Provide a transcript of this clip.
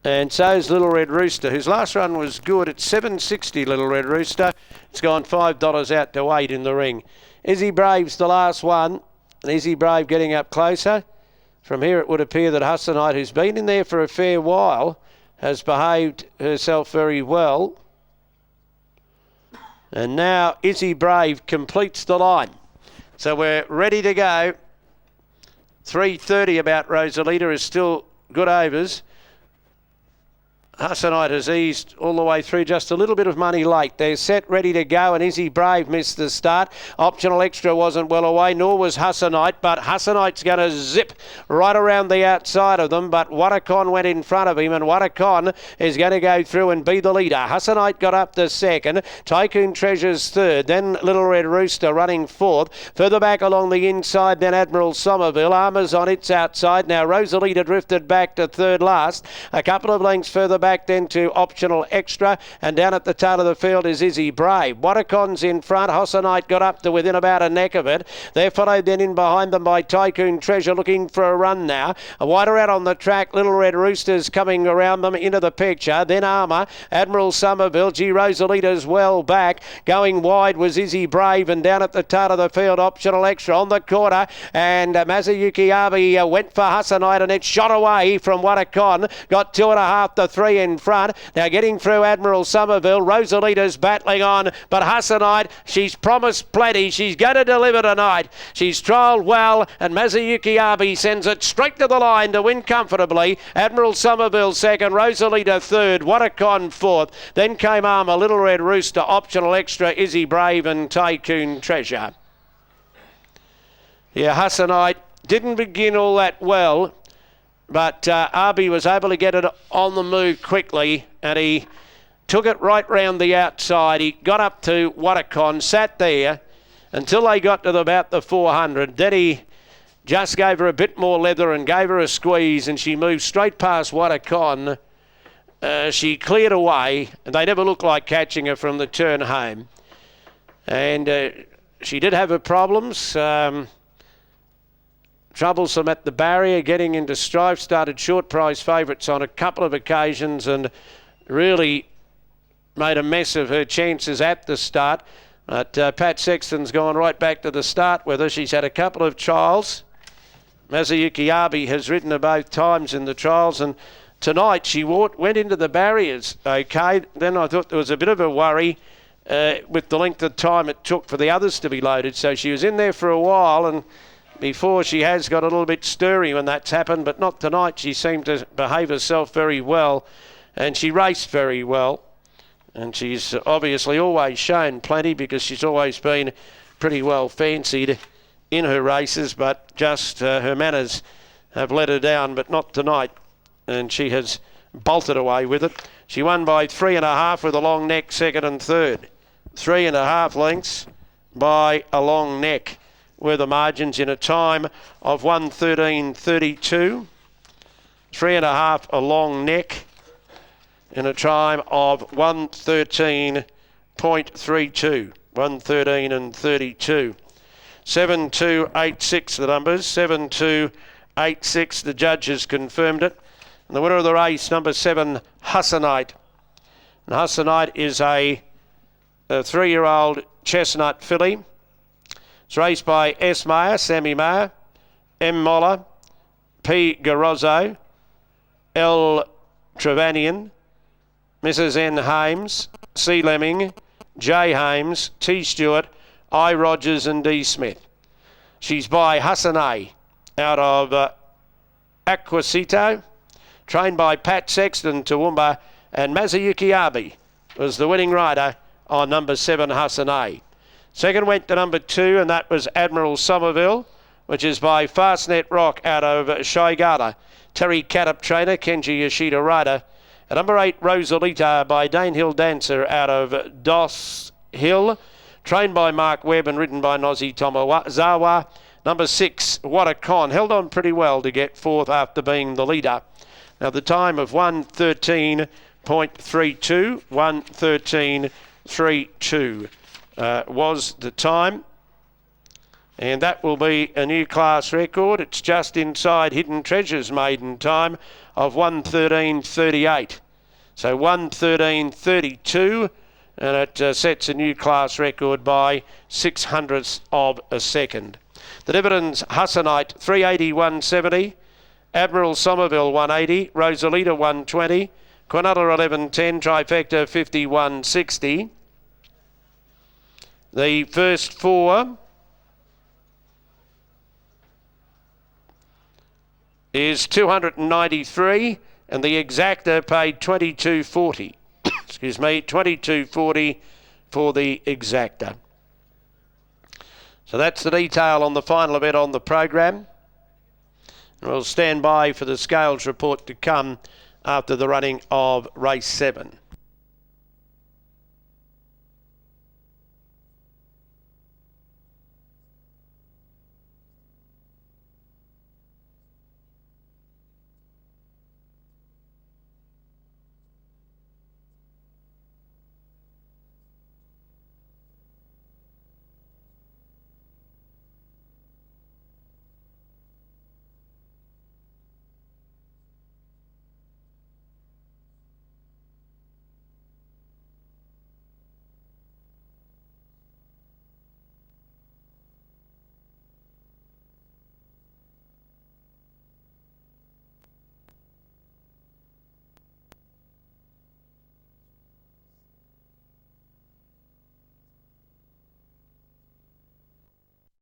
And so's Little Red Rooster, whose last run was good at $7.60, Little Red Rooster. It's gone $5 out to 8 in the ring. Izzy Brave's the last one. And Izzy Brave getting up closer. From here it would appear that Hussonite, who's been in there for a fair while, has behaved herself very well. And now Izzy Brave completes the line. So we're ready to go. 3:30 about Rosalita is still good overs. Hussonite has eased all the way through, just a little bit of money late. They're set, ready to go, and Izzy Brave missed the start. Optional Extra wasn't well away, nor was Hussonite, but Hussonite's going to zip right around the outside of them, but Watakon went in front of him, and Watakon is going to go through and be the leader. Hussonite got up to second, Tycoon Treasure's third, then Little Red Rooster running fourth. Further back along the inside, then Admiral Somerville. Armour's on its outside. Now Rosalita drifted back to third last. A couple of lengths further back then to Optional Extra, and down at the tail of the field is Izzy Brave. Watakon's in front. Hussonite got up to within about a neck of it. They're followed then in behind them by Tycoon Treasure, looking for a run now. A wider out on the track, Little Red Roosters coming around them into the picture. Then Armour, Admiral Somerville, G. Rosalita's well back. Going wide was Izzy Brave, and down at the tail of the field, Optional Extra on the corner, and Masayuki Abe went for Hussonite, and it shot away from Watakon. Got 2.5 to 3 in front. Now getting through Admiral Somerville. Rosalita's battling on, but Hussonite, she's promised plenty. She's going to deliver tonight. She's trialled well, and Masayuki Abe sends it straight to the line to win comfortably. Admiral Somerville second, Rosalita third, Watakon fourth. Then came Armour, Little Red Rooster, Optional Extra, Izzy Brave, and Tycoon Treasure. Yeah, Hussonite didn't begin all that well, but Abe was able to get it on the move quickly, and he took it right round the outside. He got up to Watakon, sat there until they got to about the 400. Then he just gave her a bit more leather and gave her a squeeze, and she moved straight past Watakon. She cleared away, and they never looked like catching her from the turn home. And she did have her problems. Troublesome at the barrier, getting into strife, started short price favourites on a couple of occasions and really made a mess of her chances at the start. But Pat Sexton's gone right back to the start with her. She's had a couple of trials. Masayuki Abe has ridden her both times in the trials, and tonight she went into the barriers okay. Then I thought there was a bit of a worry with the length of time it took for the others to be loaded. So she was in there for a while, and before she has got a little bit stirry when that's happened, but not tonight. She seemed to behave herself very well, and she raced very well. And she's obviously always shown plenty, because she's always been pretty well fancied in her races, but just her manners have let her down, but not tonight. And she has bolted away with it. She won by 3.5 with a long neck, second and third. 3.5 lengths by a long neck were the margins, in a time of 1:13.32. 3.5 a long neck in a time of 1:13.32. 1:13 and 32. 7-2-8-6 the numbers. 7-2-8-6. The judges confirmed it. And the winner of the race, number 7, Hussonite. And Hussonite is a 3-year-old chestnut filly. It's raced by S. Mayer, Sammy Mayer, M. Moller, P. Garozzo, L. Trevanian, Mrs. N. Hames, C. Lemming, J. Hames, T. Stewart, I. Rogers and D. Smith. She's by Hussonite out of Aquasito, trained by Pat Sexton, TOOWOOMBA, and Masayuki Abe was the winning rider on number 7, Hussonite. Second went to number 2, and that was Admiral Somerville, which is by Fastnet Rock out of Shaigata. Terry Caddop trainer, Kenji Yoshida rider. At number 8, Rosalita by Danehill Dancer out of Doss Hill, trained by Mark Webb and ridden by Nozi Tomozawa. Number 6, Watakon, held on pretty well to get fourth after being the leader. Now the time of 1:13.32, 1:13.32 was the time. And that will be a new class record. It's just inside Hidden Treasure's maiden time of 1:13.38. So 1:13.32, and it sets a new class record by 0.06 of a second. The dividends: Hussonite 380.170, Admiral Somerville 180, Rosalita 120, Quinella 11.10, Trifecta 51.60. The first four is 293, and the exacta paid 22.40. Excuse me, 22.40 for the exacta. So that's the detail on the final event on the program. We'll stand by for the scales report to come after the running of race 7.